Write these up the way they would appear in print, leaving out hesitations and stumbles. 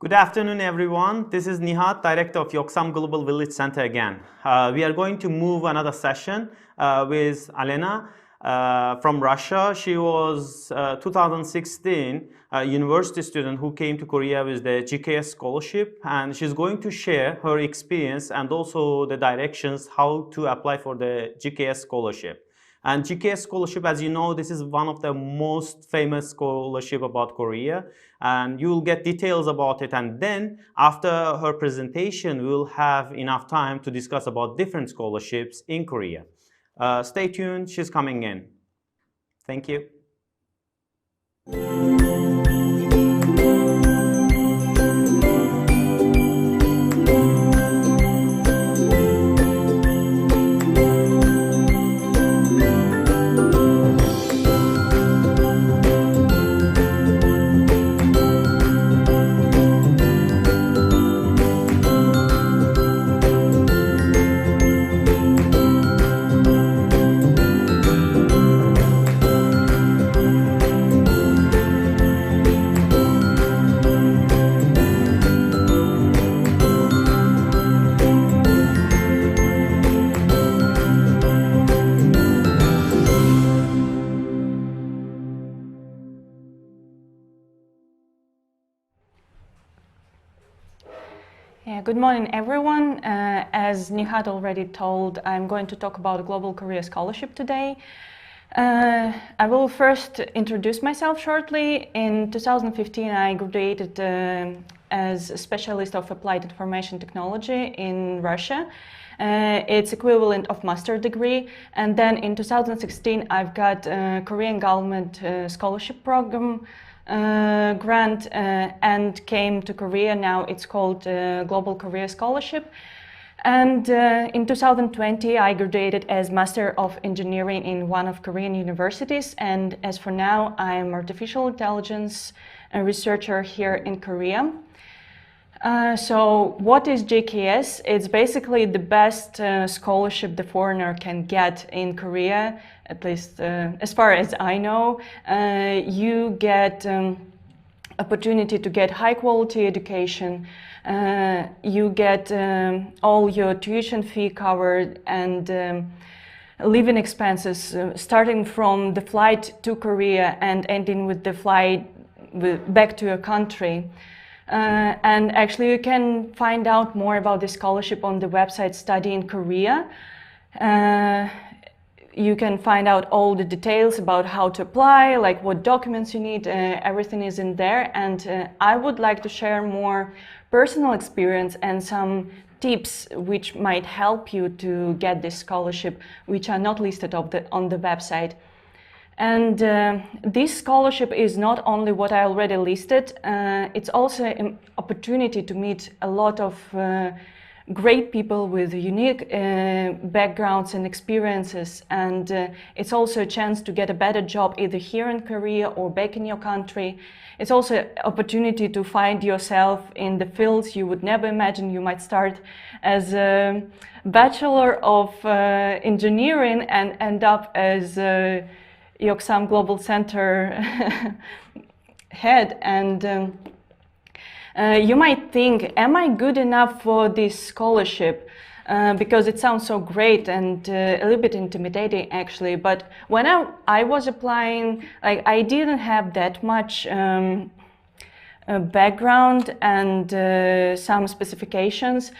Good afternoon, everyone. This is Nihat, Director of Yeoksam Global Village Center again. We are going to move another session with Alena from Russia. She was 2016 university student who came to Korea with the GKS scholarship, and she's going to share her experience and also the directions how to apply for the GKS scholarship. And GKS scholarship, as you know, this is one of the most famous scholarship about Korea, and you will get details about it. And then after her presentation, we will have enough time to discuss about different scholarships in Korea. Stay tuned, she's coming in. Thank you. Good morning, everyone. As Nihat already told, I'm going to talk about Global Career Scholarship today. I will first introduce myself shortly. In 2015, I graduated as a specialist of applied information technology in Russia. It's equivalent of master degree. And then in 2016, I've got a Korean government scholarship program grant and came to Korea. Now it's called Global Career Scholarship. And in 2020, I graduated as Master of Engineering in one of Korean universities. And as for now, I'm artificial intelligence researcher here in Korea. So what is GKS? It's basically the best scholarship the foreigner can get in Korea, at least as far as I know. You get opportunity to get high quality education. You get all your tuition fee covered and living expenses, starting from the flight to Korea and ending with the flight back to your country. And actually you can find out more about this scholarship on the website Study in Korea. You can find out all the details about how to apply, like what documents you need, everything is in there. And I would like to share more personal experience and some tips which might help you to get this scholarship, which are not listed on the website. And this scholarship is not only what I already listed, it's also an opportunity to meet a lot of great people with unique backgrounds and experiences. And it's also a chance to get a better job either here in Korea or back in your country. It's also an opportunity to find yourself in the fields you would never imagine. You might start as a Bachelor of Engineering and end up as Yeoksam Global Center head, and you might think, am I good enough for this scholarship? Because it sounds so great and a little bit intimidating actually. But when I was applying, like, I didn't have that much background and some specifications.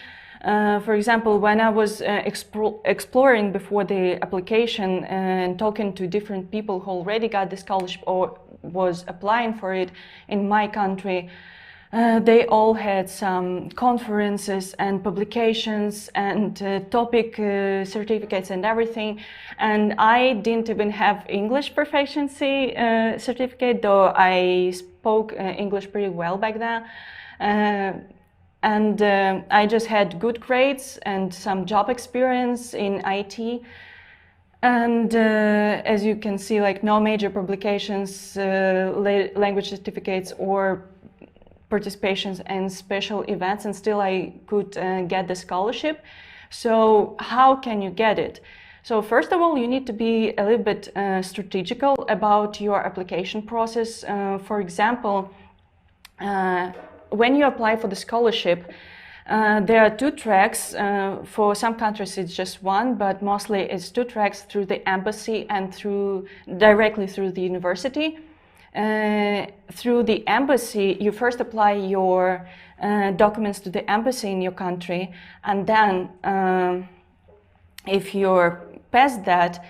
For example, when I was exploring before the application and talking to different people who already got the scholarship or was applying for it in my country, they all had some conferences and publications and topic certificates and everything. And I didn't even have English proficiency certificate, though I spoke English pretty well back then. And I just had good grades and some job experience in IT. And as you can see, like, no major publications, language certificates or participations in special events, and still I could get the scholarship. So how can you get it? So first of all, you need to be a little bit strategical about your application process. For example, when you apply for the scholarship, there are two tracks. For some countries it's just one, but mostly it's two tracks, through the embassy and directly through the university. Through the embassy, you first apply your documents to the embassy in your country, and then if you're past that,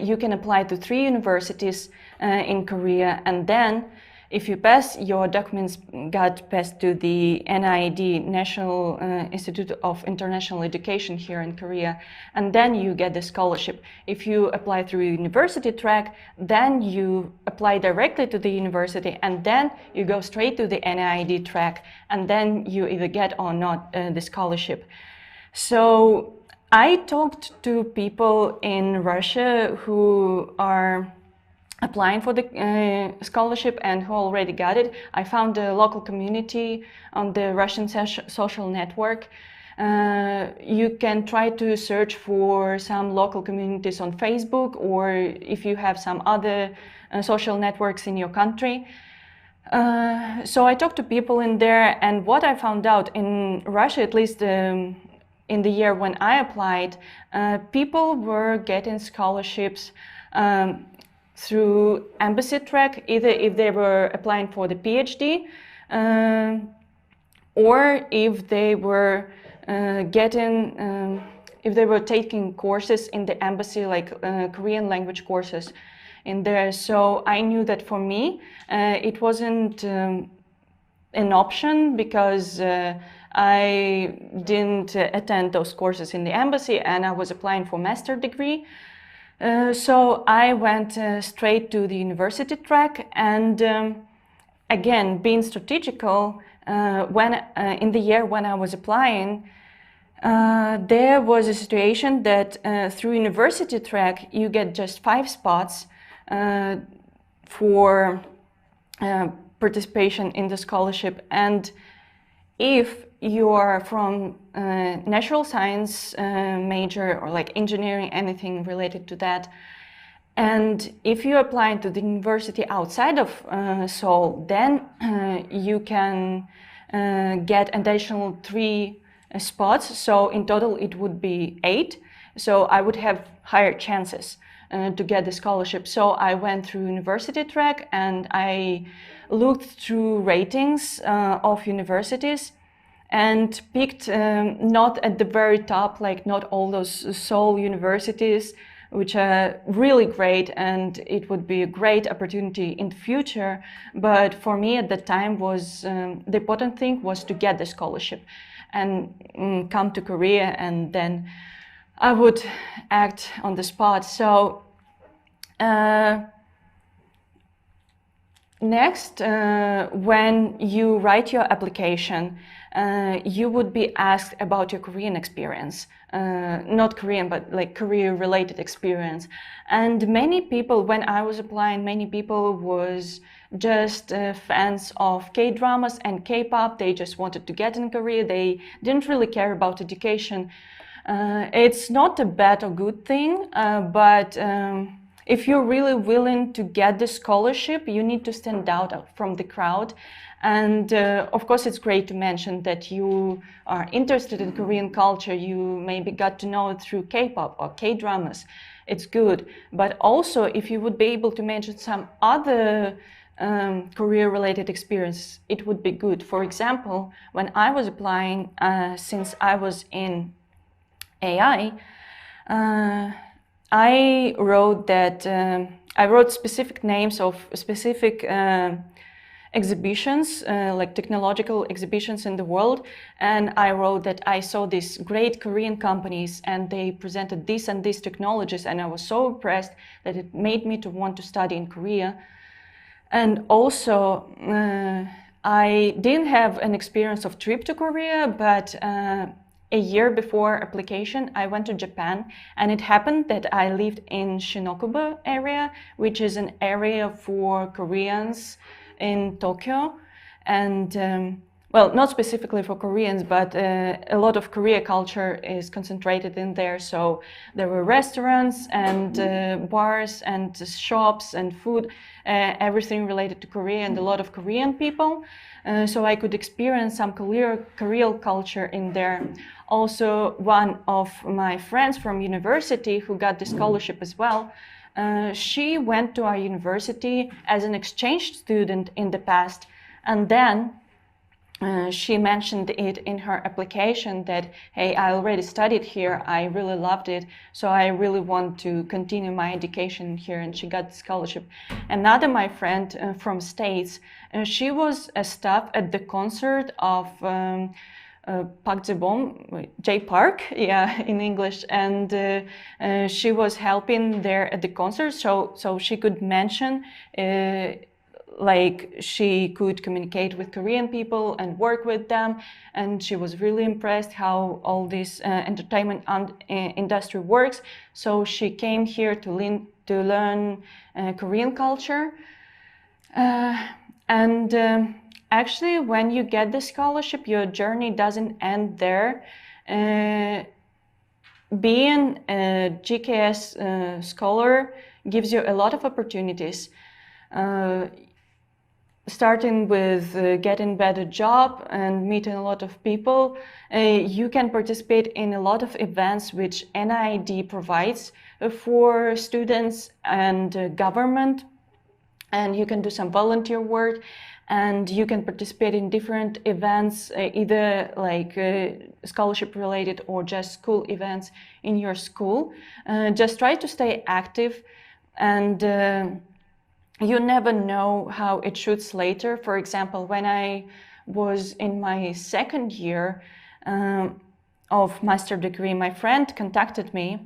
you can apply to 3 universities in Korea, and then if you pass, your documents got passed to the NIED, National Institute of International Education here in Korea, and then you get the scholarship. If you apply through a university track, then you apply directly to the university, and then you go straight to the NIED track, and then you either get or not the scholarship. So I talked to people in Russia who are applying for the scholarship and who already got it. I found a local community on the Russian social network. You can try to search for some local communities on Facebook, or if you have some other social networks in your country. So I talked to people in there, and what I found out in Russia, at least in the year when I applied, people were getting scholarships through embassy track, either if they were applying for the PhD, or if they were if they were taking courses in the embassy, like Korean language courses in there. So I knew that for me, it wasn't an option, because I didn't attend those courses in the embassy, and I was applying for master's degree. So I went straight to the university track, and again, being strategical, in the year when I was applying, there was a situation that through university track you get just 5 spots for participation in the scholarship, and if you are from natural science major, or like engineering, anything related to that, and if you apply to the university outside of Seoul, then you can get additional 3 spots. So in total it would be 8. So I would have higher chances to get the scholarship. So I went through university track, and I looked through ratings of universities, and picked not at the very top, like not all those Seoul universities, which are really great, and it would be a great opportunity in the future. But for me at that time, was the important thing was to get the scholarship and come to Korea, and then I would act on the spot. So next, when you write your application, you would be asked about your Korean experience, not Korean, but like career-related experience. And many people, when I was applying, many people was just fans of K-dramas and K-pop. They just wanted to get in Korea. They didn't really care about education. It's not a bad or good thing, but if you're really willing to get the scholarship, you need to stand out from the crowd. And of course, it's great to mention that you are interested in Korean culture. You maybe got to know it through K-pop or K-dramas. It's good. But also, if you would be able to mention some other career-related experience, it would be good. For example, when I was applying, since I was in AI, I wrote that I wrote specific names of specific exhibitions, like technological exhibitions in the world, and I wrote that I saw these great Korean companies and they presented this and these technologies, and I was so impressed that it made me to want to study in Korea. And also, I didn't have an experience of trip to Korea, but a year before application, I went to Japan, and it happened that I lived in Shinokubo area, which is an area for Koreans in Tokyo. And well, not specifically for Koreans, but a lot of Korea culture is concentrated in there. So there were restaurants and bars and shops and food, everything related to Korea, and a lot of Korean people. So I could experience some Korean culture in there. Also, one of my friends from university who got the scholarship as well, she went to our university as an exchange student in the past, and then she mentioned it in her application that, hey, I already studied here, I really loved it, so I really want to continue my education here, and she got the scholarship. Another my friend from States, she was a staff at the concert of Park Jae-bom, J Park, yeah, in English, and she was helping there at the concert, so she could mention like she could communicate with Korean people and work with them, and she was really impressed how all this entertainment industry works. So she came here to learn Korean culture, and actually, when you get the scholarship, your journey doesn't end there. Being a GKS scholar gives you a lot of opportunities. Starting with getting better job and meeting a lot of people, you can participate in a lot of events which NID provides for students and government, and you can do some volunteer work, and you can participate in different events, either like scholarship related or just school events in your school. Just try to stay active, and you never know how it shoots later. For example, when I was in my second year of master degree, my friend contacted me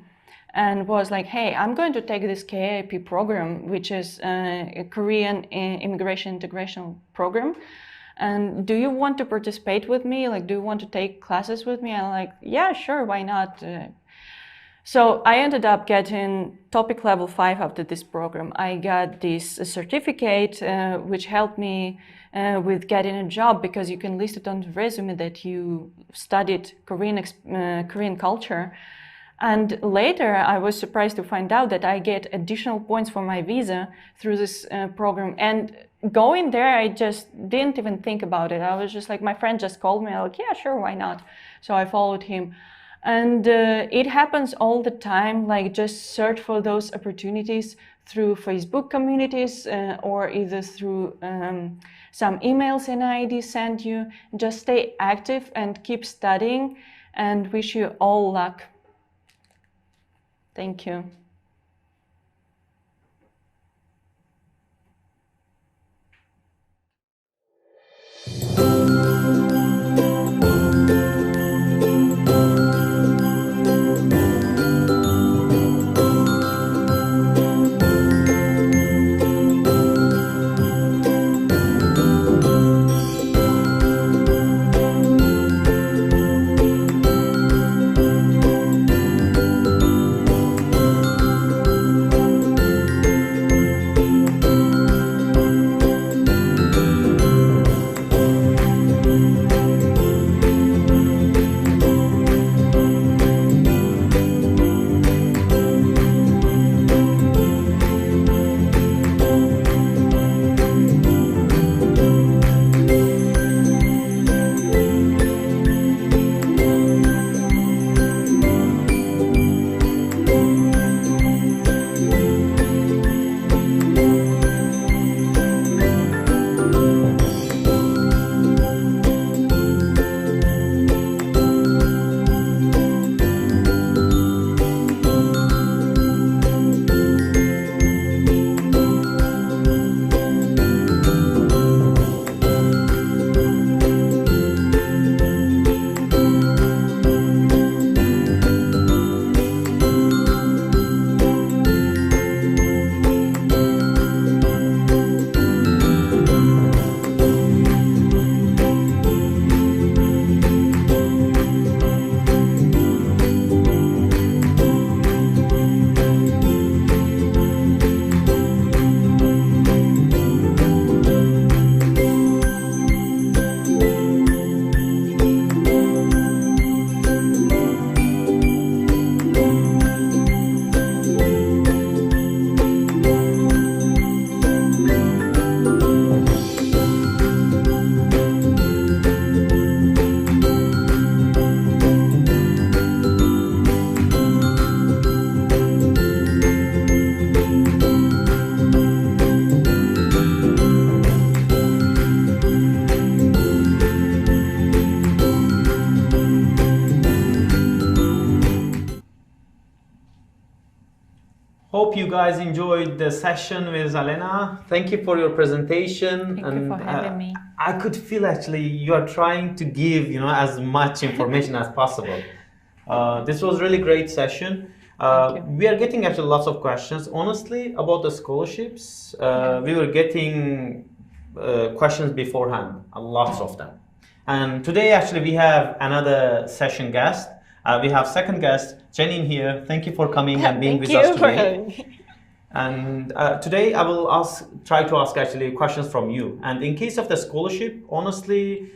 and was like, hey, I'm going to take this KIP program, which is a Korean immigration integration program. And do you want to participate with me? Like, do you want to take classes with me? I'm like, yeah, sure, why not? So I ended up getting topic level 5 after this program. I got this certificate, which helped me with getting a job, because you can list it on the resume that you studied Korean culture. And later I was surprised to find out that I get additional points for my visa through this program. And going there, I just didn't even think about it. I was just like, my friend just called me, I'm like, yeah, sure, why not? So I followed him. And it happens all the time, like just search for those opportunities through Facebook communities or either through some emails NID send you. Just stay active and keep studying, and wish you all luck. Thank you. guys enjoyed the session with Alena. Thank you for your presentation. Thank you for having me. I could feel actually you are trying to give, as much information as possible. This was really great session. We are getting actually lots of questions. Honestly, about the scholarships, we were getting questions beforehand, lots of them. And today actually we have another session guest. We have second guest, Jenny here. Thank you for coming and being with us today. Thank you for having me. And today I will try to ask actually questions from you. And in case of the scholarship, honestly,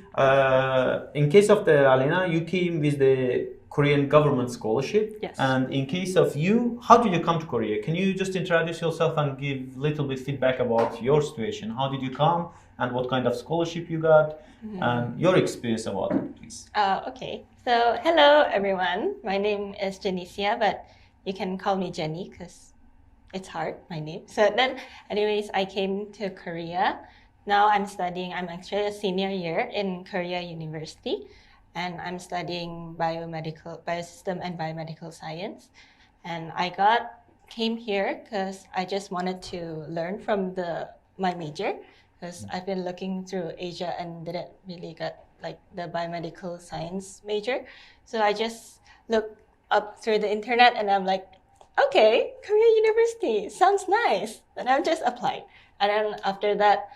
in case of the Alena, you came with the Korean government scholarship. Yes. And in case of you, how did you come to Korea? Can you just introduce yourself and give a little bit feedback about your situation? How did you come and what kind of scholarship you got and your experience about it, please? Okay. So, hello everyone. My name is Janicia, but you can call me Jenny because it's hard, my name. So then, anyways, I came to Korea. Now I'm actually a senior year in Korea University, and I'm studying biosystem and biomedical science. And I came here because I just wanted to learn from my major, because I've been looking through Asia and didn't really get like the biomedical science major. So I just looked up through the internet and I'm like, okay, Korea University, sounds nice. And I've just applied. And then after that,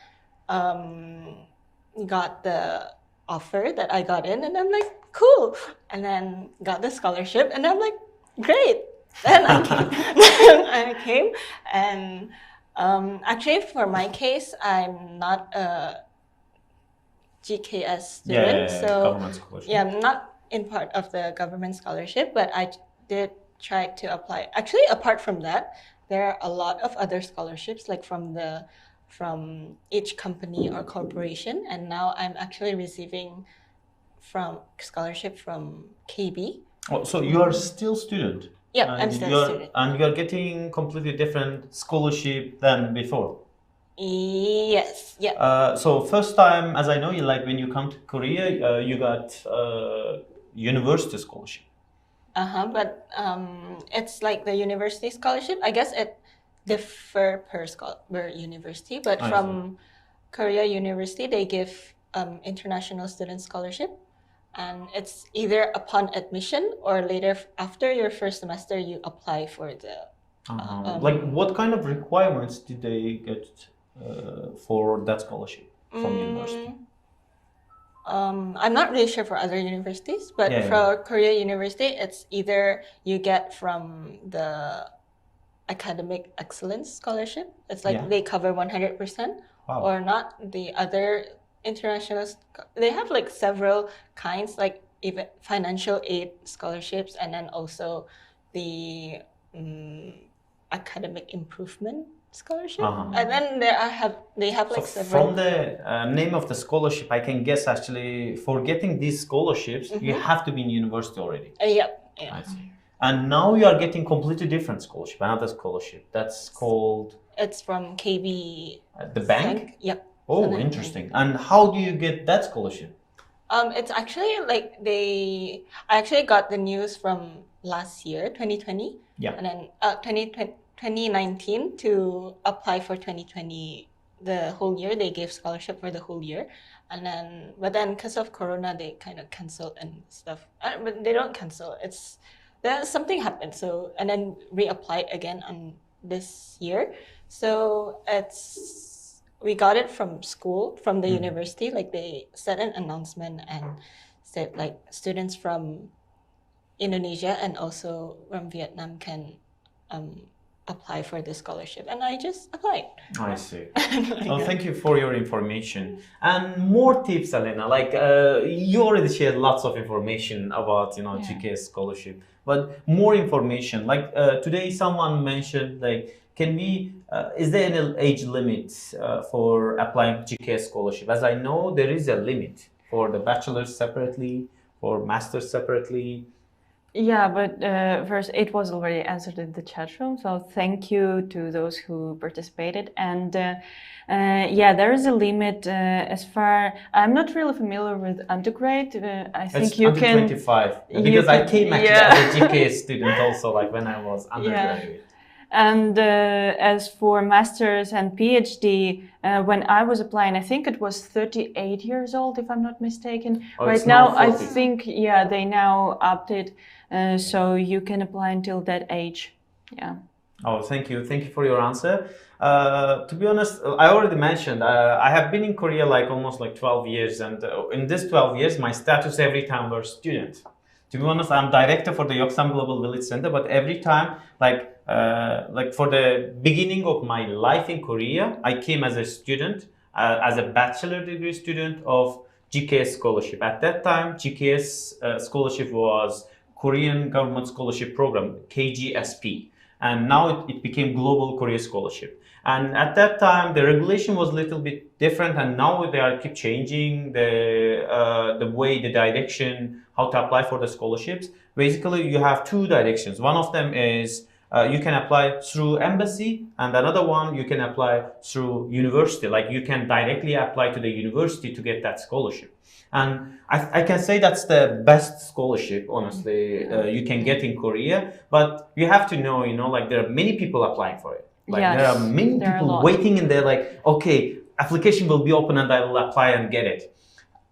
got the offer that I got in and I'm like, cool. And then got the scholarship and I'm like, great. Then I came and actually for my case, I'm not a GKS student, so I'm not in part of the government scholarship, but I did try to apply. Actually, apart from that, there are a lot of other scholarships, like from each company or corporation, and now I'm actually receiving scholarship from KB. Oh, so you are still student? Yeah, I'm still a student. And you are getting completely different scholarship than before? Yes, yeah. So first time, as I know, when you come to Korea, you got university scholarship. But it's like the university scholarship. I guess it differ per university, but from Korea University, they give international student scholarship. And it's either upon admission or later after your first semester, you apply for the... what kind of requirements did they get for that scholarship from university? I'm not really sure for other universities, but for Korea University, it's either you get from the academic excellence scholarship. It's like they cover 100%, or not. The other international, they have like several kinds, like even financial aid scholarships, and then also the academic improvement scholarship. And then they have like several. From the name of the scholarship, I can guess actually for getting these scholarships, you have to be in university already. Yep. I see. And now you are getting completely different scholarship, another scholarship. That's called... It's from KB. The bank? Yep. Oh, interesting. And how do you get that scholarship? It's actually like I actually got the news from last year, 2020. Yeah. And then 2019 to apply for 2020, the whole year. They gave scholarship for the whole year. But then because of Corona, they kind of canceled and stuff. But they don't cancel. Something happened. So, and then reapplied again on this year. So we got it from school, from the university. Like they said an announcement and said like students from Indonesia and also from Vietnam can apply for the scholarship, and I just applied. I see. Well, thank you for your information and more tips, Alena. You already shared lots of information about GKS scholarship, but more information. Today, someone mentioned is there any age limit for applying GKS scholarship? As I know, there is a limit for the bachelor's separately, for master's separately. Yeah, but first it was already answered in the chat room, so thank you to those who participated. And there is a limit as far... I'm not really familiar with undergrad. I think it's you under can... 25, because I came actually as a GKS student also, when I was undergraduate. And as for master's and PhD, when I was applying, I think it was 38 years old, if I'm not mistaken. Oh, right it's now, now I 40. think, yeah, they now upped it, so you can apply until that age. Yeah. Oh, thank you. Thank you for your answer. To be honest, I already mentioned, I have been in Korea like almost like 12 years. And in this 12 years, my status every time was student. To be honest, I'm director for the Yeoksam Global Village Center, but every time, like for the beginning of my life in Korea, I came as a student, as a bachelor degree student of GKS scholarship. At that time, GKS scholarship was Korean Government Scholarship Program, KGSP. And now it became Global Korea Scholarship. And at that time, the regulation was a little bit different, and now they are keep changing the way, the direction, how to apply for the scholarships. Basically, you have two directions. One of them is you can apply through embassy, and another one you can apply through university. Like you can directly apply to the university to get that scholarship. And I can say that's the best scholarship, honestly, you can get in Korea. But you have to know, like there are many people applying for it. Like Yes, there are many there are a people lot. waiting and they're like, okay, application will be open and I will apply and get it.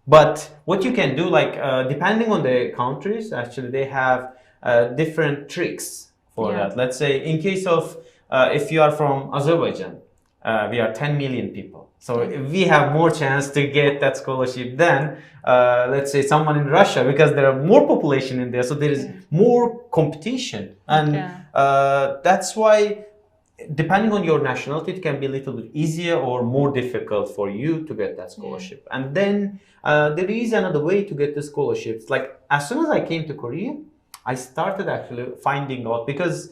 But what you can do, like depending on the countries, actually they have different tricks for Yeah. that. Let's say in case of if you are from Azerbaijan, we are 10 million people. So we have more chance to get that scholarship than, let's say, someone in Russia, because there are more population in there. So there is more competition. And that's why, depending on your nationality, it can be a little bit easier or more difficult for you to get that scholarship. And then there is another way to get the scholarships. Like as soon as I came to Korea, I started actually finding out, because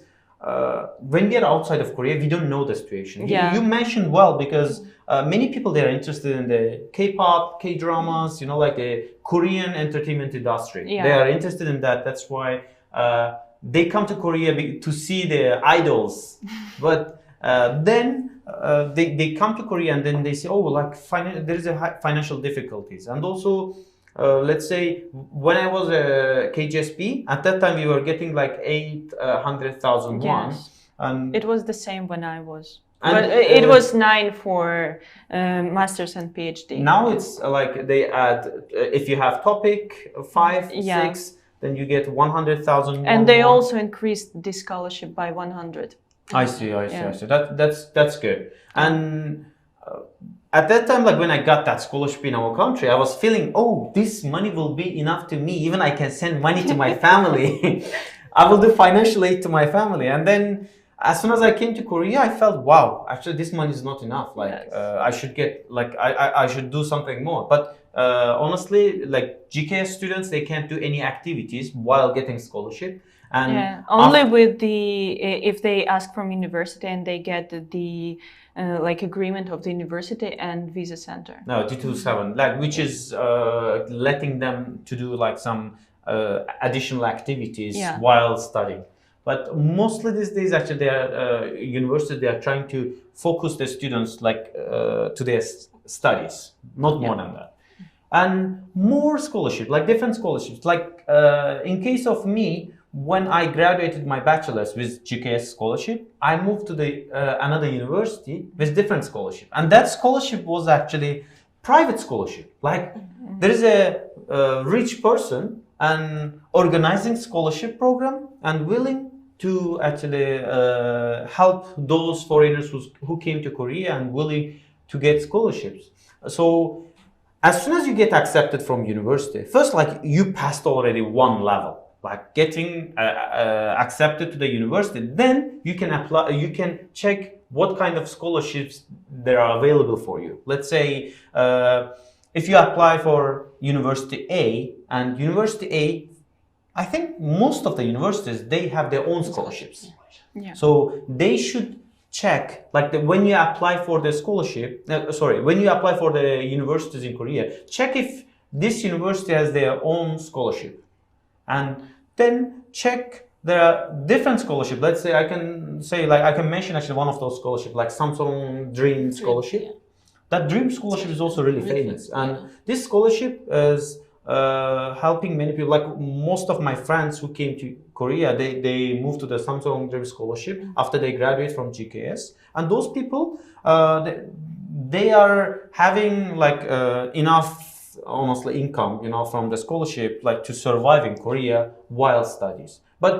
when we are outside of Korea, we don't know the situation. Yeah. You mentioned well, because many people, they are interested in the K-pop, K-dramas, like the Korean entertainment industry. Yeah. They are interested in that. That's why they come to Korea to see the idols. But then they come to Korea and then they say, oh, like there is a financial difficulties. And also, let's say when I was a KGSP, at that time we were getting like 800,000 won. Yes. And It was the same when I was. And, But it was 9 for master's and PhD. now it's like they add, if you have topic 5, Yeah. 6, then you get 100,000 And they more. also increased this scholarship by 100. I see. Yeah. I see. That's good. And at that time, like when I got that scholarship in our country, I was feeling, oh, this money will be enough to me. Even I can send money to my family. I will do financial aid to my family. And then as soon as I came to Korea, I felt, wow, actually this money is not enough. Like Yes. I should get, like I should do something more. But honestly, like GKS students, they can't do any activities while getting scholarship. And Yeah, only with if they ask from university and they get the like agreement of the university and visa center. No, 227, like which is letting them to do like some additional activities Yeah. while studying. But mostly these days, actually, they are universities. They are trying to focus the students like to their studies, not more than that. And more scholarship, like different scholarships. Like in case of me, when I graduated my bachelor's with GKS scholarship, I moved to the another university with different scholarship, and that scholarship was actually private scholarship. Like there is a rich person and organizing scholarship program and willing to actually help those foreigners who came to Korea and willing to get scholarships. So as soon as you get accepted from university, first like you passed already one level, like getting accepted to the university, then you can apply, you can check what kind of scholarships there are available for you. Let's say if you apply for University A, and University A, I think most of the universities, they have their own scholarships. Yeah. So they should check, like when you apply for the scholarship, when you apply for the universities in Korea, check if this university has their own scholarship. And then check there are different scholarships. Let's say I can mention actually one of those scholarships, like Samsung Dream Scholarship. Yeah. That Dream Scholarship is also really famous. And this scholarship is helping many people. Like most of my friends who came to Korea, they move to the Samsung Dream Scholarship after they graduate from GKS, and those people they are having like enough honestly income, from the scholarship, like to survive in Korea while studies. But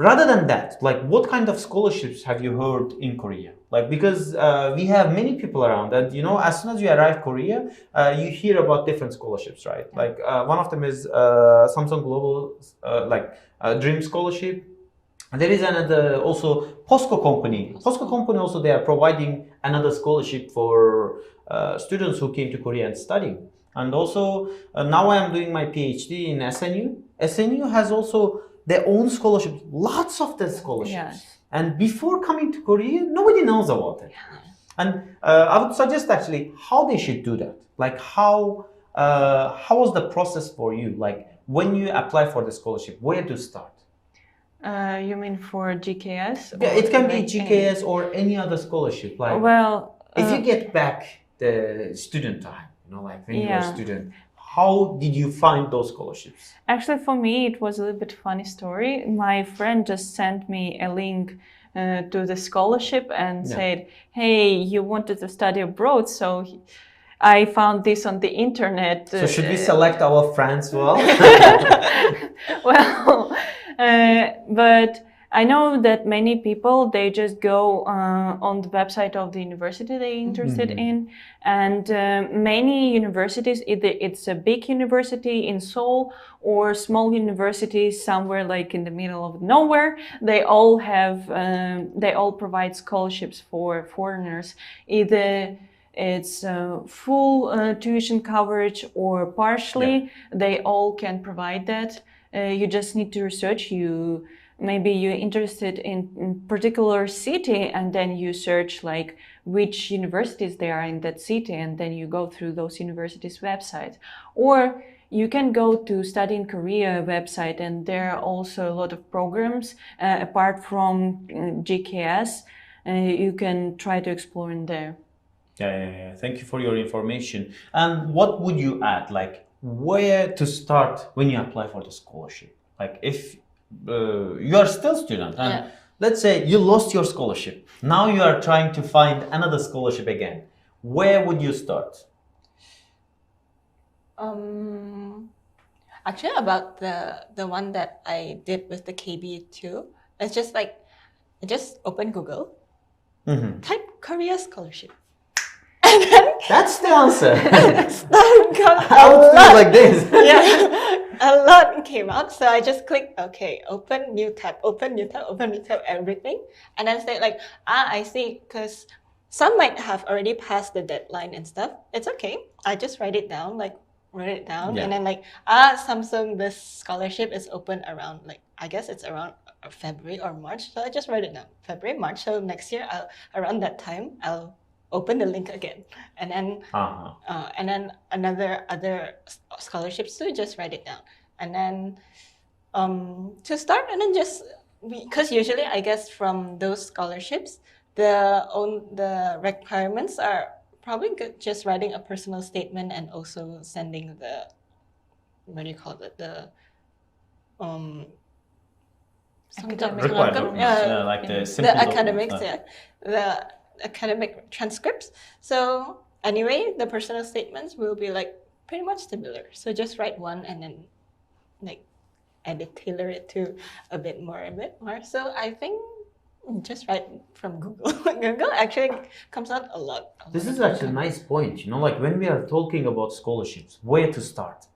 rather than that, like what kind of scholarships have you heard in Korea? Like because we have many people around, and as soon as you arrive Korea, you hear about different scholarships, right? Like one of them is Samsung Global Dream Scholarship. And there is another also POSCO company. POSCO company also, they are providing another scholarship for students who came to Korea and studying. And also now I am doing my PhD in SNU. SNU has also their own scholarships, lots of the scholarships. Yes. And before coming to Korea, nobody knows about it. And I would suggest actually how they should do that. Like how was the process for you? Like when you apply for the scholarship, where to start? You mean for GKS? Yeah, it can be like GKS or any other scholarship. Like Well, if you get back the student time, like when you were a Yeah. student, how did you find those scholarships? actually, for me, it was a little bit funny story. My friend just sent me a link to the scholarship and said, "Hey, you wanted to study abroad, so I found this on the internet." So should we select our friends well? Well, but I know that many people, they just go on the website of the university they're interested in, and many universities, either it's a big university in Seoul or small universities somewhere like in the middle of nowhere, they all have they all provide scholarships for foreigners. Either it's full tuition coverage or partially, they all can provide that. You just need to research. Maybe you're interested in particular city, and then you search like which universities there are in that city, and then you go through those universities' websites. Or you can go to Study in Korea website, and there are also a lot of programs apart from GKS. You can try to explore in there. Yeah. Thank you for your information. And what would you add? Like where to start when you apply for the scholarship? Like if you are still a student and let's say you lost your scholarship. Now you are trying to find another scholarship again. Where would you start? Actually, about the one that I did with the KB2, it's just like I just open Google, type Korea scholarship. And then That's the answer. I I would feel like this. a lot came out. So I just clicked, okay, open new tab, open new tab, open new tab, everything. And then say like, I see, because some might have already passed the deadline and stuff. It's okay. I just write it down. And then like, Samsung, this scholarship is open around like, I guess it's around February or March. So I just write it down, February, March. So next year, around that time, I'll open the link again, and then other scholarships too. Just write it down, and then to start, and then just because usually I guess from those scholarships, the requirements are probably good. Just writing a personal statement and also sending the what do you call it Required documents, like the simple academics, documents, the academic transcripts. So anyway, the personal statements will be like pretty much similar. So just write one and then like tailor it to a bit more. So I think just write from Google. Google actually comes out a lot. This is actually a nice point. Like when we are talking about scholarships, where to start?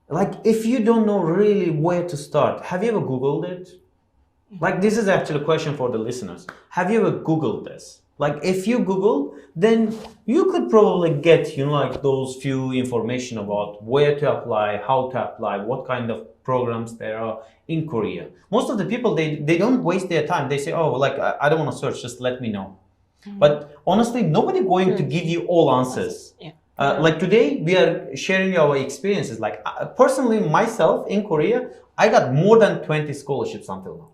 Like if you don't know really where to start, have you ever Googled it? Like this is actually a question for the listeners. Have you ever Googled this? Like if you Google, then you could probably get, like those few information about where to apply, how to apply, what kind of programs there are in Korea. Most of the people, they don't waste their time. They say, oh, like I don't want to search, just let me know. But honestly, nobody going to give you all answers. Like today, we are sharing our experiences. Like personally, myself in Korea, I got more than 20 scholarships until now.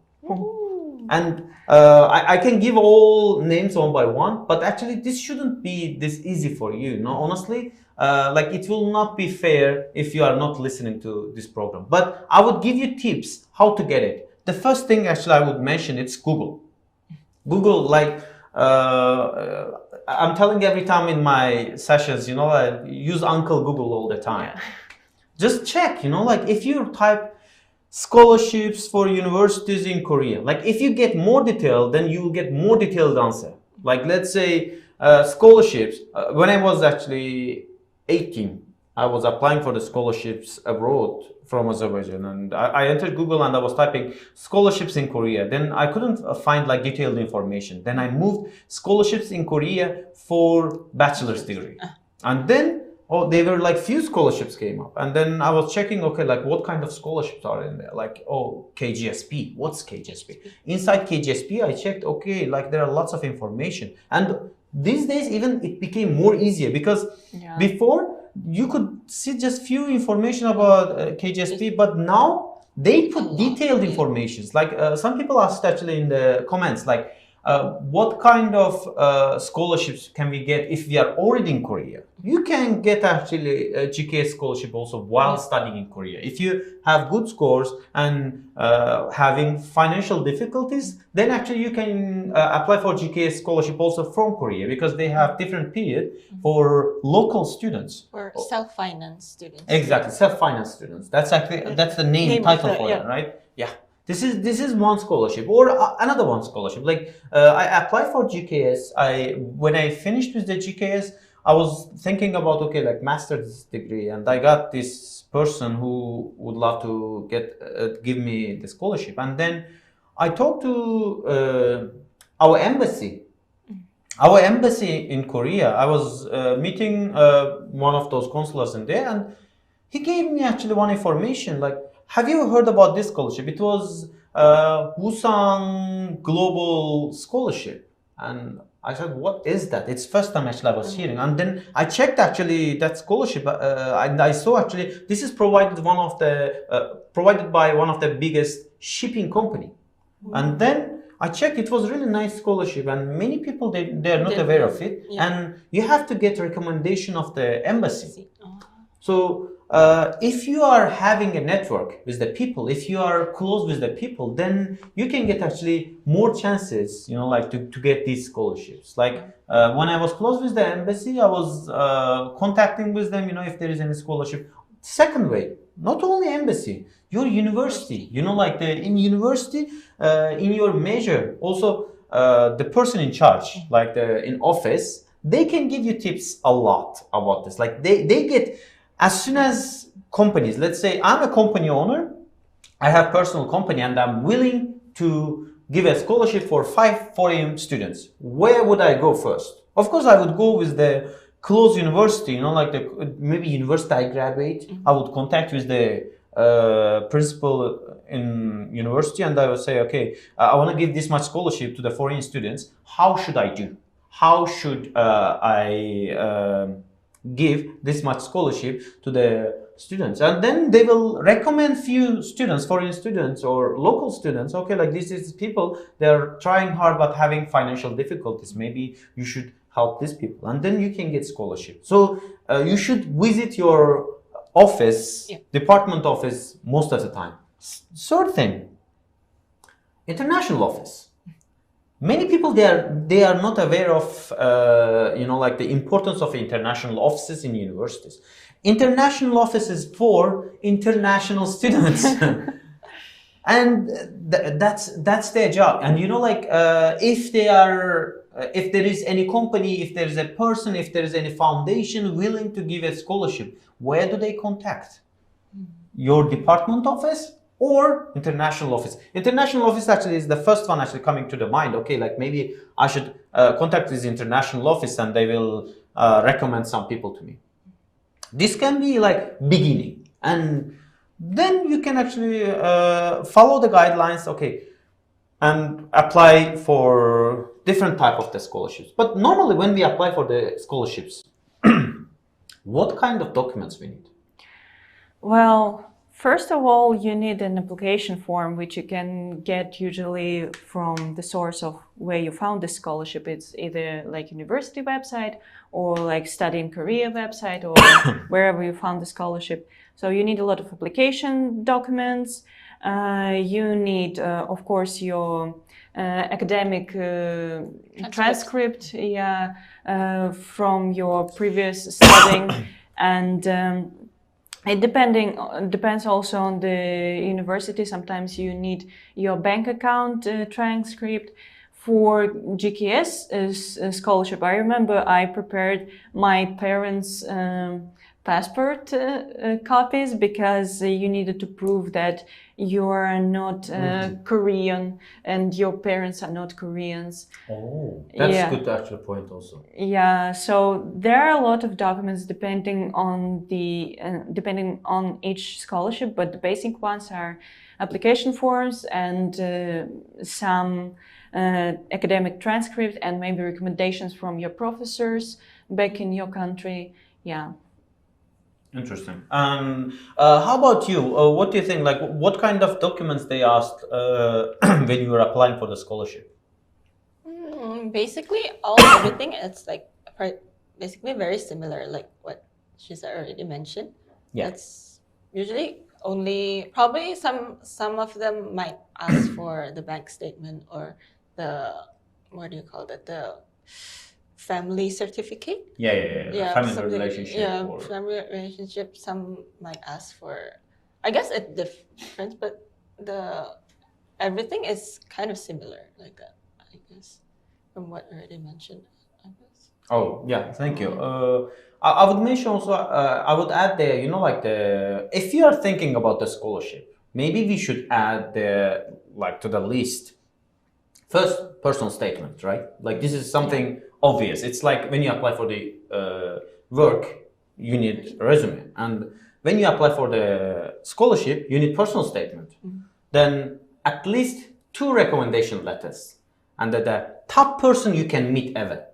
And I can give all names one by one, but actually this shouldn't be this easy for you. No, honestly, like it will not be fair if you are not listening to this program. But I would give you tips how to get it. The first thing actually I would mention, it's Google. Google, like I'm telling every time in my sessions, I use Uncle Google all the time. Yeah. Just check, like if you type scholarships for universities in Korea, like if you get more detail, then you will get more detailed answer. Like let's say scholarships. When I was actually 18, I was applying for the scholarships abroad from Azerbaijan, and I entered Google and I was typing scholarships in Korea. Then I couldn't find like detailed information. Then I moved scholarships in Korea for bachelor's degree, and then there were like few scholarships came up, and then I was checking, okay, like what kind of scholarships are in there? Like, KGSP. What's KGSP? Inside KGSP, I checked, okay, like there are lots of information, and these days even it became more easier because before you could see just few information about KGSP, but now they put detailed informations. Like some people asked actually in the comments, like what kind of scholarships can we get if we are already in Korea? You can get actually a GKS scholarship also while studying in Korea. If you have good scores and having financial difficulties, then actually you can apply for GKS scholarship also from Korea, because they have different period for local students. Or self-finance students. Exactly, self-finance students. That's actually that's the name title for it, right? Yeah. This is one scholarship, or another one scholarship. Like I applied for GKS. When I finished with the GKS, I was thinking about, okay, like master's degree, and I got this person who would love to give me the scholarship. And then I talked to our embassy. Our embassy in Korea. I was meeting one of those consulars in there, and he gave me actually one information, like, have you heard about this scholarship? It was Yeoksam Global Scholarship. And I said, what is that? It's first time actually I was hearing. And then I checked actually that scholarship, and I saw actually this is provided by one of the biggest shipping company. And then I checked, it was really nice scholarship, and many people they're not aware of it. And you have to get recommendation of the embassy. So if you are having a network with the people, if you are close with the people, then you can get actually more chances, like to get these scholarships. Like when I was close with the embassy, I was contacting with them, if there is any scholarship. Second way, not only embassy, your university, like in university, in your major, also the person in charge, like in office, they can give you tips a lot about this. Like they get, as soon as companies, let's say I'm a company owner, I have personal company, and I'm willing to give a scholarship for 5 foreign students. Where would I go first? Of course, I would go with the close university, like maybe university I graduate. I would contact with the principal in university, and I would say, okay, I want to give this much scholarship to the foreign students. How should I do? How should I give this much scholarship to the students? And then they will recommend few students, foreign students or local students. Okay, like this is people, they're trying hard but having financial difficulties. Maybe you should help these people, and then you can get scholarship. So you should visit your office, department office most of the time. Third thing, international office. Many people they are not aware of like the importance of international offices in universities. International offices for international students, and that's their job. And if there is any company, if there is a person, if there is any foundation willing to give a scholarship, where do they contact? Your department office or international office? International office actually is the first one actually coming to the mind. Okay, like maybe I should contact this international office, and they will recommend some people to me. This can be like beginning, and then you can actually follow the guidelines, okay, and apply for different type of the scholarships. But normally when we apply for the scholarships, what kind of documents we need? Well, First of all, you need an application form, which you can get usually from the source of where you found the scholarship. It's either like university website or like Study in Korea website or wherever you found the scholarship. So you need a lot of application documents. You need, of course, your academic transcript, from your previous studying, and it depends also on the university. Sometimes you need your bank account transcript. For GKS scholarship, I remember I prepared my parents' passport copies because you needed to prove that you are not Korean and your parents are not Koreans. Oh, that's a good actual point also. Yeah, so there are a lot of documents depending on each scholarship, but the basic ones are application forms and some academic transcript and maybe recommendations from your professors back in your country. Yeah. Interesting. How about you? What do you think? Like, what kind of documents they asked when you were applying for the scholarship? Basically, everything. It's like basically very similar, like what she's already mentioned. Yeah. It's usually only probably some of them might ask for the bank statement or the what do you call that, the family certificate. Yeah. Family relationship. Yeah, family relationship. Some might ask for. I guess it different, but everything is kind of similar like that. I guess from what already mentioned. I guess. Oh yeah, thank you. I would mention also. I would add there. If you are thinking about the scholarship, maybe we should add to the list. First, personal statement, right? Like this is something obvious. It's like when you apply for the work, you need a resume, and when you apply for the scholarship, you need personal statement. Then at least 2 recommendation letters, and the top person you can meet ever.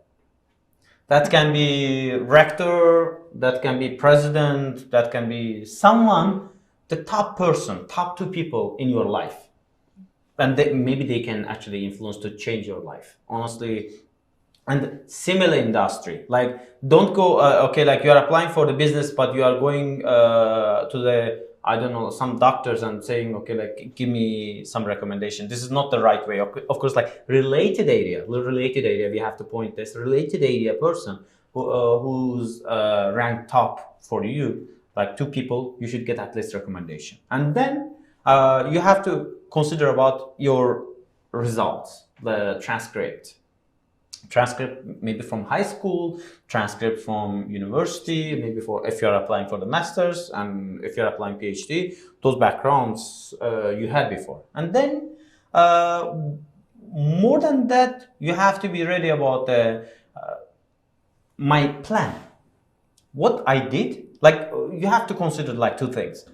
That can be rector, that can be president, that can be someone, the top person, top 2 people in your life. And maybe they can actually influence to change your life, honestly. And similar industry, like don't go, like you are applying for the business, but you are going to some doctors and saying, like give me some recommendation. This is not the right way. Of course, like related area, we have to point this related area person who's ranked top for you, like 2 people, you should get at least recommendation. And then you have to consider about your results, the transcript maybe from high school, transcript from university, maybe if you're applying for the masters, and if you're applying PhD, those backgrounds you had before. And then more than that, you have to be ready about my plan, what I did. Like you have to consider like 2 things: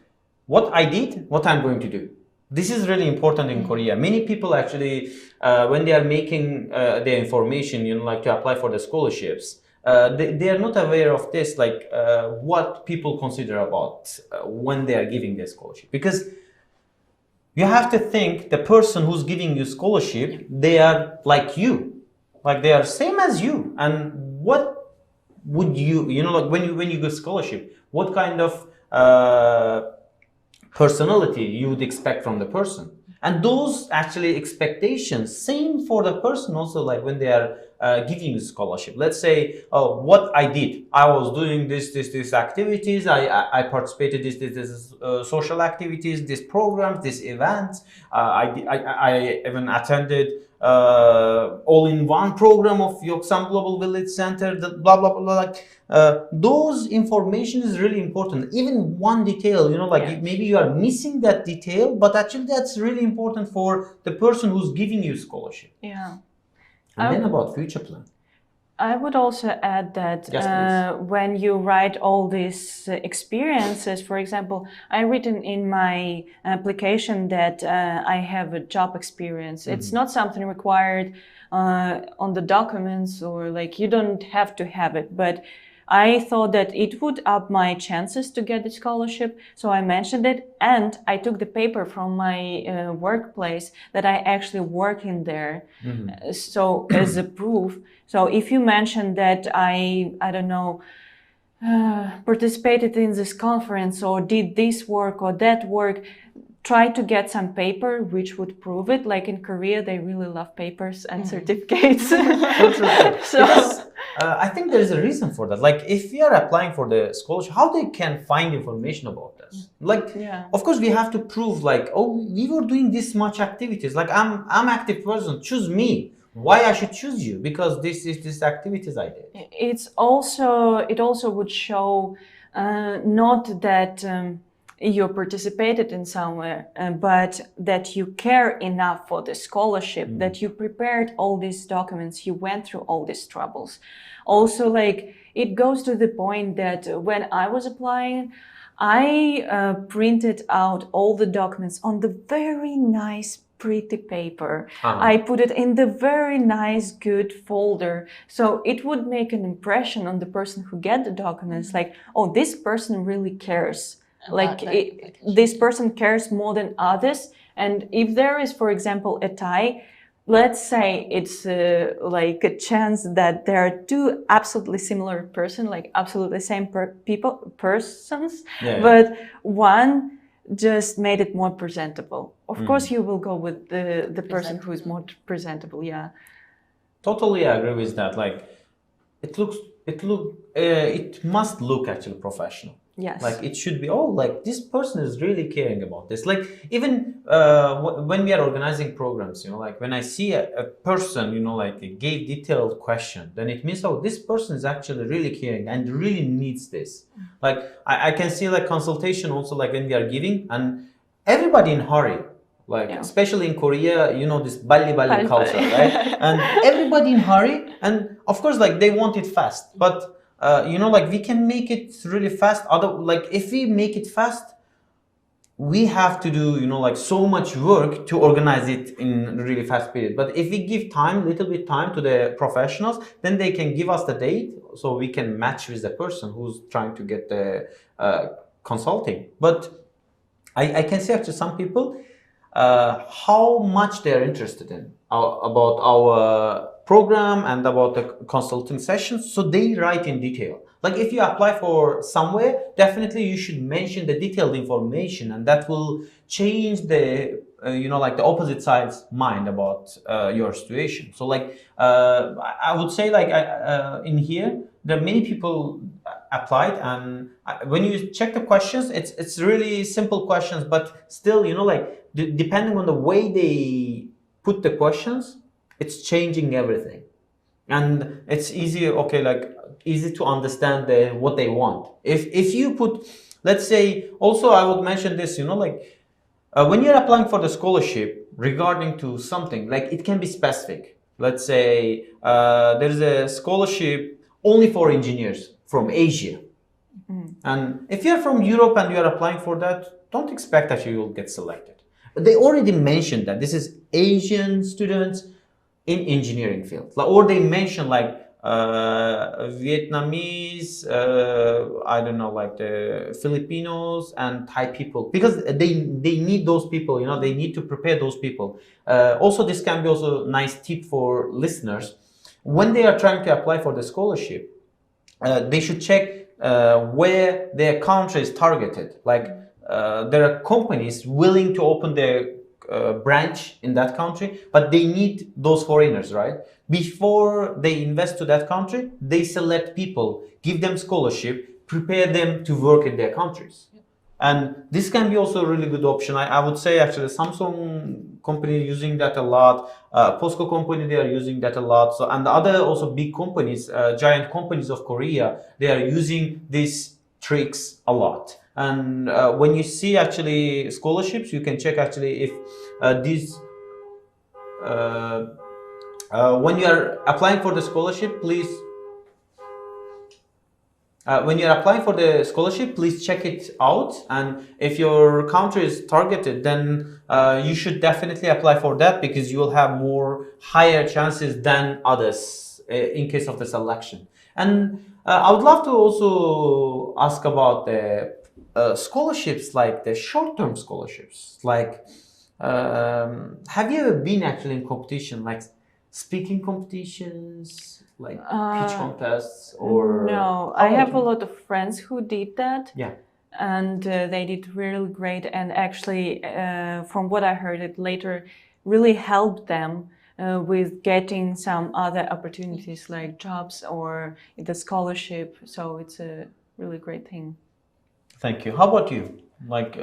what I did, what I'm going to do. This is really important in Korea. Many people actually, when they are making their information, like to apply for the scholarships, they are not aware of this, like what people consider about when they are giving their scholarship. Because you have to think the person who's giving you scholarship, they are like you, like they are same as you. And what would you, like when you give scholarship, what kind of personality you would expect from the person? And those actually expectations, same for the person also, like when they are giving you scholarship. Let's say, what I did, I was doing this activities, I participated this social activities, this programs, this events, I even attended all-in-one program of Yeoksam Global Village Center, blah blah blah. Like those information is really important. Even one detail, maybe you are missing that detail, but actually that's really important for the person who's giving you scholarship. Yeah. And then about future plan. I would also add that when you write all these experiences, for example, I written in my application that I have a job experience. It's not something required on the documents, or like you don't have to have it, but I thought that it would up my chances to get the scholarship, so I mentioned it, and I took the paper from my workplace that I actually work in there, so as a proof. So if you mention that I don't know, participated in this conference or did this work or that work, try to get some paper which would prove it. Like in Korea, they really love papers and certificates. So, I think there is a reason for that. Like, if we are applying for the scholarship, how they can find information about this? Like, of course, we have to prove, like, oh, we were doing this much activities. Like, I'm active person. Choose me. Why I should choose you? Because this activities I did. It also would show not that you participated in somewhere, but that you care enough for the scholarship, that you prepared all these documents, you went through all these troubles. Also, like, it goes to the point that when I was applying, I printed out all the documents on the very nice pretty paper. I put it in the very nice good folder, so it would make an impression on the person who get the documents, like, oh, this person really cares, like this person cares more than others. And if there is, for example, a tie, let's say it's like a chance that there are two absolutely similar persons, like absolutely same persons, but one just made it more presentable. Of course, you will go with the person who is more presentable. Yeah. Totally agree with that. Like, it must look actually professional. Yes. Like, it should be, oh, like, this person is really caring about this. Like, even when we are organizing programs, you know, like, when I see a person, you know, like, gave detailed question, then it means, oh, this person is actually really caring and really needs this. Like, I can see, like, consultation also, like, when we are giving, and everybody in hurry. Like, especially in Korea, you know, this bali culture, right? And everybody in hurry, and of course, like, they want it fast, but you know, like, we can make it really fast. Like, if we make it fast, we have to do, you know, like, so much work to organize it in a really fast period. But if we give little bit time to the professionals, then they can give us the date, so we can match with the person who's trying to get the consulting. But I can see actually some people, how much they're interested in about our program and about the consulting sessions, so they write in detail. Like, if you apply for somewhere, definitely you should mention the detailed information, and that will change the you know, like, the opposite side's mind about your situation. So, like, I would say, like, in here there are many people applied, and when you check the questions, it's really simple questions, but still, you know, like, depending on the way they put the questions, it's changing everything. And it's easy, okay, like, easy to understand what they want. If you put, let's say, also I would mention this, you know, like, when you're applying for the scholarship regarding to something, like, it can be specific. Let's say there's a scholarship only for engineers from Asia. And if you're from Europe and you're applying for that, don't expect that you will get selected. They already mentioned that this is Asian students in engineering field, or they mention, like, Vietnamese, I don't know, like the Filipinos and Thai people, because they need those people, you know, they need to prepare those people. Also, this can be also a nice tip for listeners. When they are trying to apply for the scholarship, they should check where their country is targeted. Like, there are companies willing to open their branch in that country, but they need those foreigners, right? Before they invest to that country, they select people, give them scholarship, prepare them to work in their countries. And this can be also a really good option. I would say actually Samsung company using that a lot, POSCO company, they are using that a lot. So, and the other also big companies, giant companies of Korea, they are using these tricks a lot. And when you see actually scholarships, you can check actually if these when you are applying for the scholarship, please when you're applying for the scholarship, please check it out. And if your country is targeted, then you should definitely apply for that, because you will have more higher chances than others in case of the selection. And I would love to also ask about the scholarships, like the short-term scholarships. Like, have you ever been actually in competition, like speaking competitions, like pitch contests, or? No, How I have about a you? lot of friends who did that. Yeah. And they did really great. And actually, from what I heard, it later really helped them with getting some other opportunities like jobs or the scholarship. So it's a really great thing. Thank you. How about you? Like,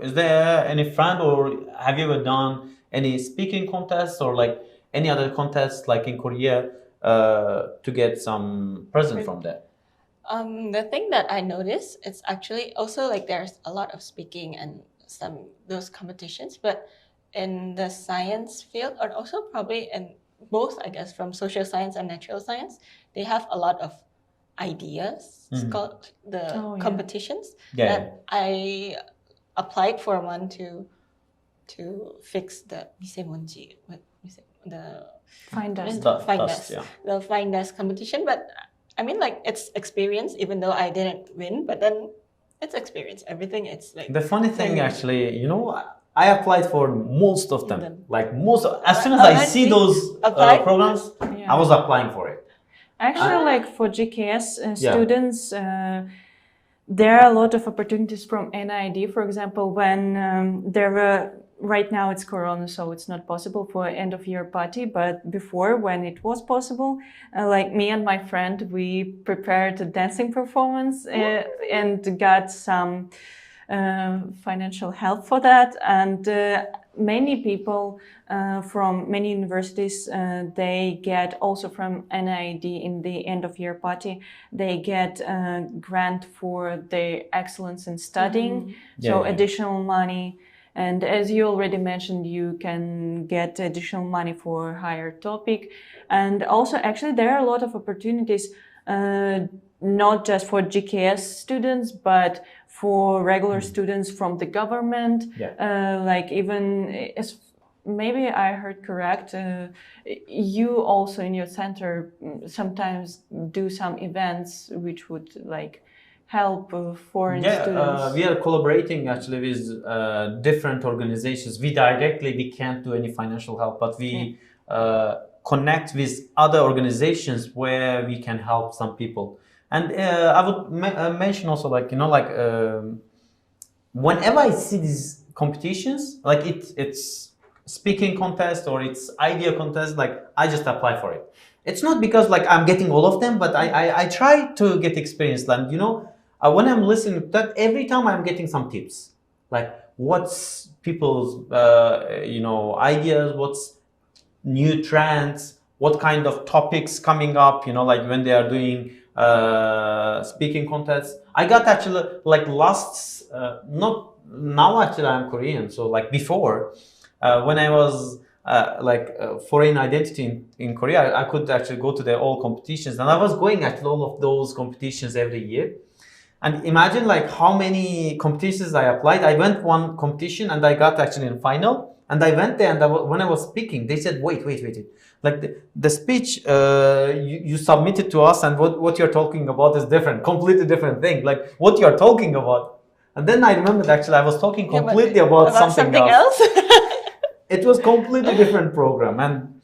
is there any friend, or have you ever done any speaking contests, or like any other contests like in Korea to get some present from that? The thing that I noticed, it's actually also like there's a lot of speaking and some those competitions, but in the science field, or also probably in both, I guess, from social science and natural science, they have a lot of ideas. It's called the Oh, yeah. competitions Yeah. that I applied for one to fix the 미세먼지, the Fine what is dust. it? Fine Dust, dust. yeah. The fine dust competition. But I mean, like, it's experience, even though I didn't win, but then it's experience. Everything, it's like The funny thing, Mm. actually, I applied for most of them. Them. Like most, as soon as Oh, I I see see. those Applied? programs, Yeah. I was applying for it. Actually, like for GKS Yeah. students, there are a lot of opportunities from NID. For example, when there were, right now it's Corona, so it's not possible for end of year party. But before, when it was possible, like me and my friend, we prepared a dancing performance and got some financial help for that. And many people from many universities, they get also from NID in the end of year party, they get a grant for their excellence in studying. So Yeah. additional money. And as you already mentioned, you can get additional money for higher topic. And also, actually, there are a lot of opportunities, not just for GKS students, but for regular students from the government. Yeah. Like even, maybe I heard correct, you also in your center sometimes do some events which would like help foreign students. We are collaborating actually with different organizations. We can't do any financial help, but we connect with other organizations where we can help some people. And I would mention also, like, whenever I see these competitions, like it's speaking contest or it's idea contest, like I just apply for it. It's not because like I'm getting all of them, but I try to get experience. And when I'm listening to that, every time I'm getting some tips, like what's people's ideas, what's new trends, what kind of topics coming up, like when they are doing speaking contests. I got actually like not now actually I'm Korean, so like before when I was foreign identity in Korea, I could actually go to all competitions, and I was going at all of those competitions every year. And imagine like how many competitions I applied. I went one competition and I got actually in final. And I went there, and when I was speaking, they said, wait. Like the speech you submitted to us and what you're talking about is different, completely different thing. Like what you're talking about. And then I remembered actually I was talking completely about something else. It was completely different program.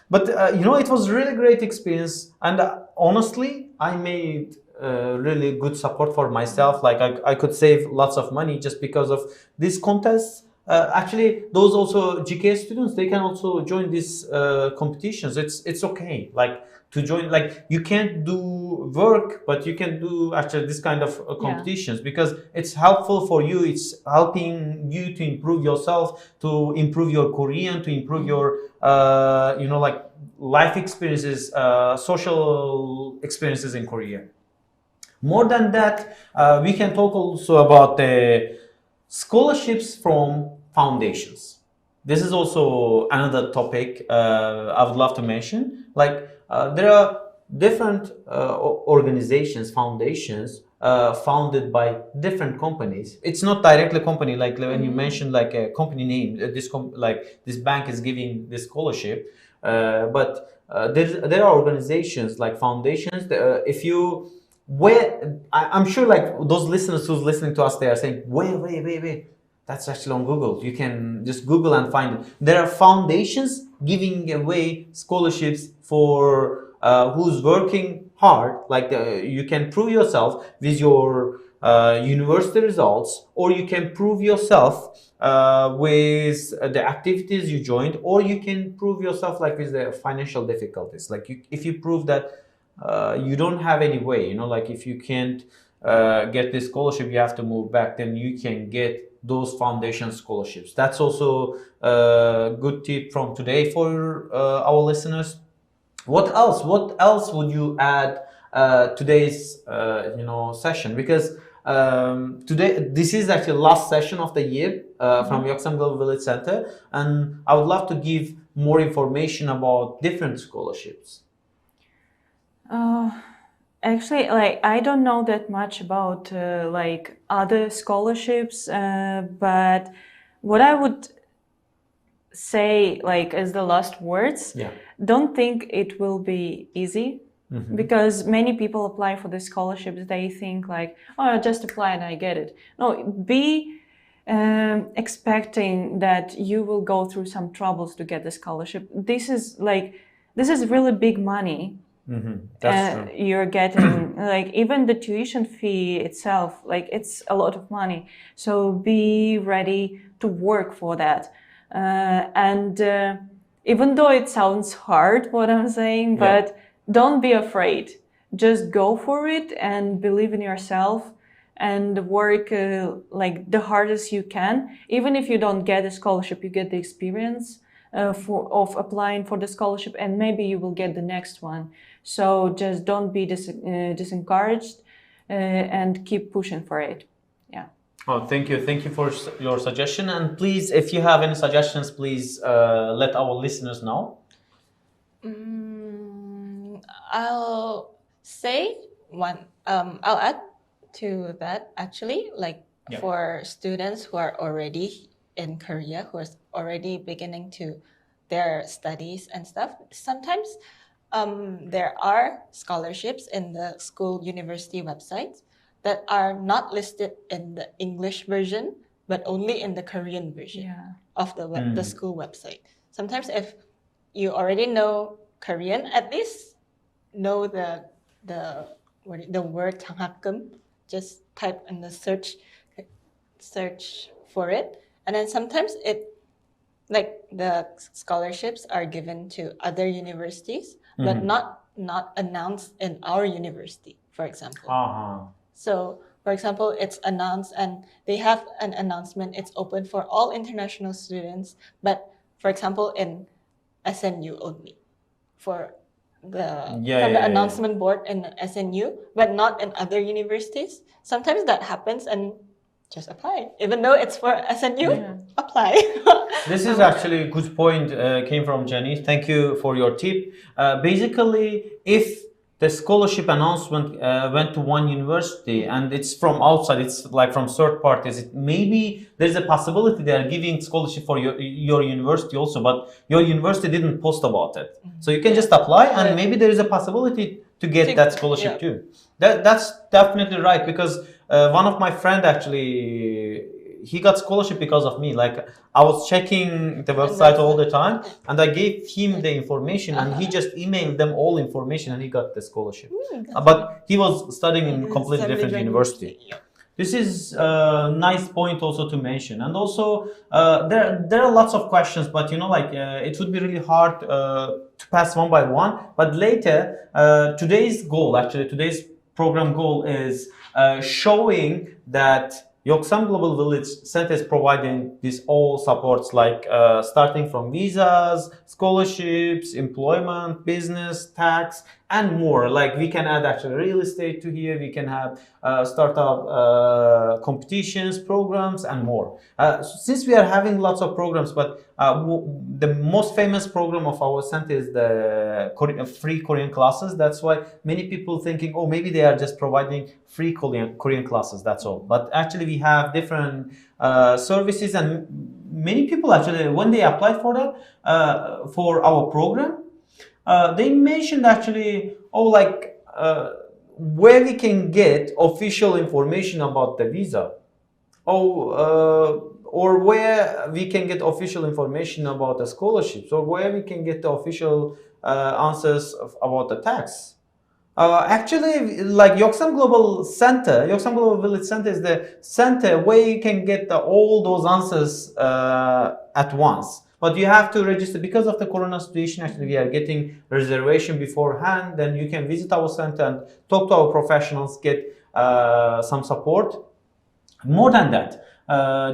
But it was really great experience. And honestly, I made really good support for myself. Like I could save lots of money just because of this contest. Actually, those also GK students, they can also join these competitions. It's okay, like to join. Like you can't do work, but you can do actually this kind of competitions because it's helpful for you. It's helping you to improve yourself, to improve your Korean, to improve your like life experiences, social experiences in Korea. More than that, we can talk also about the scholarships from foundations. This is also another topic I would love to mention. Like there are different organizations, foundations founded by different companies. It's not directly company. Like when you mentioned like a company name, this bank is giving this scholarship, but there are organizations like foundations. If you I'm sure like those listeners who's listening to us, they are saying, wait. That's actually on Google. You can just Google and find it. There are foundations giving away scholarships for who's working hard. Like you can prove yourself with your university results, or you can prove yourself with the activities you joined, or you can prove yourself like with the financial difficulties. Like if you prove that you don't have any way, like if you can't get this scholarship, you have to move back, then you can get those foundation scholarships. That's also a good tip from today for our listeners. What else? What else would you add today's session? Because today this is actually last session of the year from Yeoksam Global Village Center, and I would love to give more information about different scholarships. Actually, like I don't know that much about like other scholarships, but what I would say, like as the last words, don't think it will be easy, because many people apply for the scholarships. They think like, oh, just apply and I get it. No, be expecting that you will go through some troubles to get the scholarship. This is really big money. That's true. You're getting like even the tuition fee itself, like it's a lot of money. So be ready to work for that. And even though it sounds hard, what I'm saying, but don't be afraid. Just go for it and believe in yourself and work like the hardest you can. Even if you don't get a scholarship, you get the experience of applying for the scholarship, and maybe you will get the next one. So just don't be discouraged and keep pushing for it. Yeah. Oh, thank you. Thank you for your suggestion. And please, if you have any suggestions, please let our listeners know. I'll say one. I'll add to that actually, like for students who are already in Korea, who are already beginning to their studies and stuff. Sometimes there are scholarships in the school university websites that are not listed in the English version, but only in the Korean version of the school website. Sometimes if you already know Korean, at least know the word 장학금, just type in the search for it. And then sometimes like the scholarships are given to other universities, but not announced in our university, for example. So, for example, it's announced and they have an announcement. It's open for all international students, but for example, in SNU only, from the announcement board in SNU, but not in other universities. Sometimes that happens, and just apply. Even though it's for SNU, apply. This is actually a good point, came from Jenny. Thank you for your tip. Basically, if the scholarship announcement went to one university and it's from outside, it's like from third parties, maybe there's a possibility they are giving scholarship for your university also, but your university didn't post about it. So you can just apply, and maybe there is a possibility to get that scholarship too. That's definitely right, because one of my friend actually, he got scholarship because of me. Like I was checking the website all the time, and I gave him the information, and he just emailed them all information, and he got the scholarship. But he was studying in completely different university. This is a nice point also to mention. And also there are lots of questions, but it would be really hard to pass one by one. But later, today's program goal is showing that Yeoksam Global Village Center is providing these all supports, like starting from visas, scholarships, employment, business, tax, and more. Like we can add actually real estate to here. We can have startup competitions, programs, and more. Since we are having lots of programs, but the most famous program of our center is the free Korean classes. That's why many people thinking, oh, maybe they are just providing free Korean classes. That's all. But actually, we have different services, and many people actually, when they apply for that for our program, they mentioned actually, where we can get official information about the visa, or where we can get official information about the scholarships, or where we can get the official answers about the tax. Actually, like Yeoksam Global Center, Yeoksam Global Village Center is the center where you can get all those answers at once. But you have to register because of the corona situation. Actually, we are getting reservation beforehand. Then you can visit our center and talk to our professionals, get some support. More than that,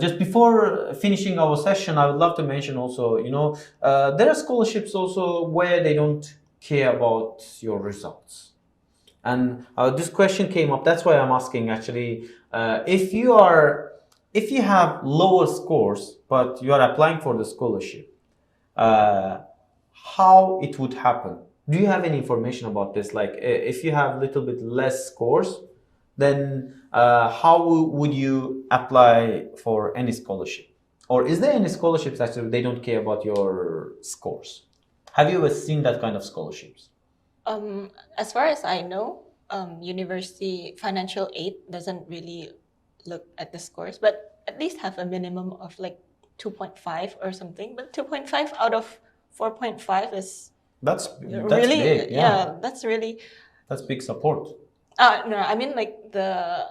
just before finishing our session, I would love to mention also, there are scholarships also where they don't care about your results. And this question came up. That's why I'm asking actually, if you have lower scores, but you are applying for the scholarship, how it would happen? Do you have any information about this? Like if you have a little bit less scores, then how would you apply for any scholarship? Or is there any scholarships actually they don't care about your scores? Have you ever seen that kind of scholarships? As far as I know, university financial aid doesn't really look at the scores, but at least have a minimum of like 2.5 or something. But 2.5 out of 4.5 is that's really big, yeah. That's big support. No, I mean like the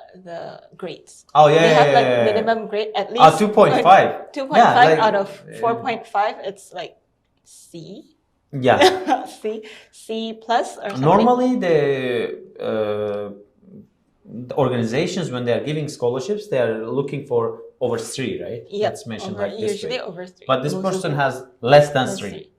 grades. Oh yeah, they have like yeah. minimum grade at least 2.5. 2.5 like, out of 4.5. It's like C. Yeah. C plus or something. Normally the organizations, when they are giving scholarships, they are looking for over 3, right? Yeah, that's mentioned like this usually way. over 3. But this person has less than 3.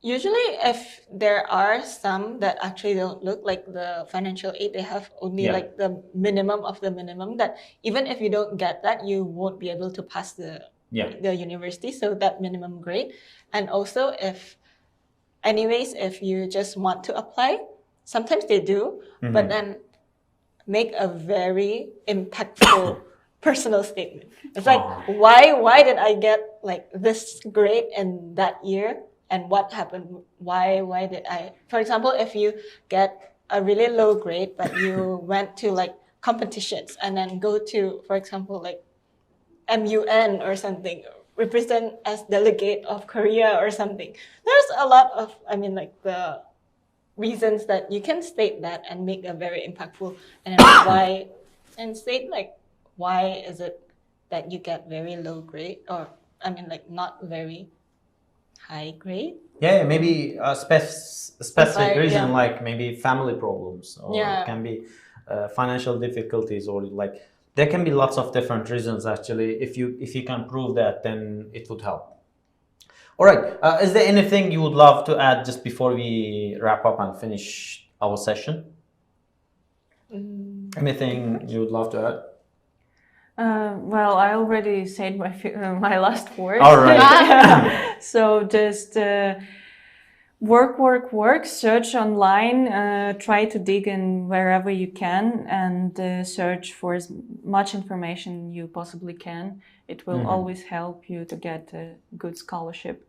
Usually, if there are some that actually don't look like the financial aid, they have only like the minimum of the minimum, that even if you don't get that, you won't be able to pass the university, so that minimum grade. And also if you just want to apply, sometimes they do, but then make a very impactful personal statement. It's like, why did I get like this grade in that year? And what happened? Why did I? For example, if you get a really low grade, but you went to like competitions and then go to, for example, like MUN or something, represent as delegate of Korea or something. There's a lot of, the reasons that you can state that and make a very impactful, and why, and state like, why is it that you get very low grade, or not very high grade? Yeah, maybe a specific reason, like maybe family problems, or it can be financial difficulties, or like there can be lots of different reasons actually. If you can prove that, then it would help. All right, is there anything you would love to add just before we wrap up and finish our session? Anything you would love to add? Well, I already said my last words. All right. So just work, search online, try to dig in wherever you can, and search for as much information you possibly can. It will always help you to get a good scholarship.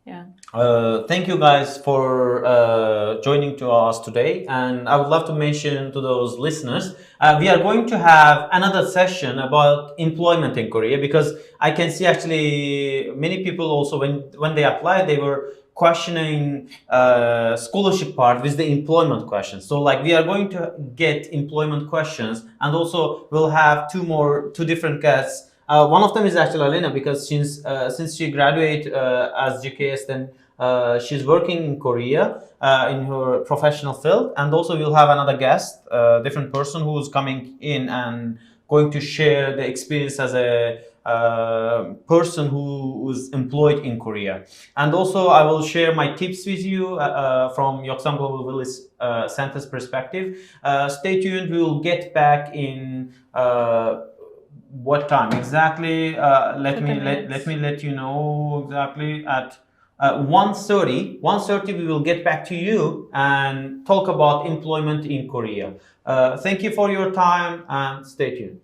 Yeah. Thank you guys for joining to us today, and I would love to mention to those listeners, we are going to have another session about employment in Korea, because I can see actually many people also when they applied, they were questioning scholarship part with the employment questions. So like we are going to get employment questions, and also we'll have two different guests. One of them is actually Alena, because since she graduated as GKS, then she's working in Korea in her professional field. And also we'll have another guest, different person who's coming in and going to share the experience as a person who was employed in Korea. And also I will share my tips with you from Yeoksam Global Village Center's perspective. Stay tuned, we will get back in what time exactly? Let me let you know exactly at 1:30. 1:30 we will get back to you and talk about employment in Korea. Thank you for your time, and stay tuned.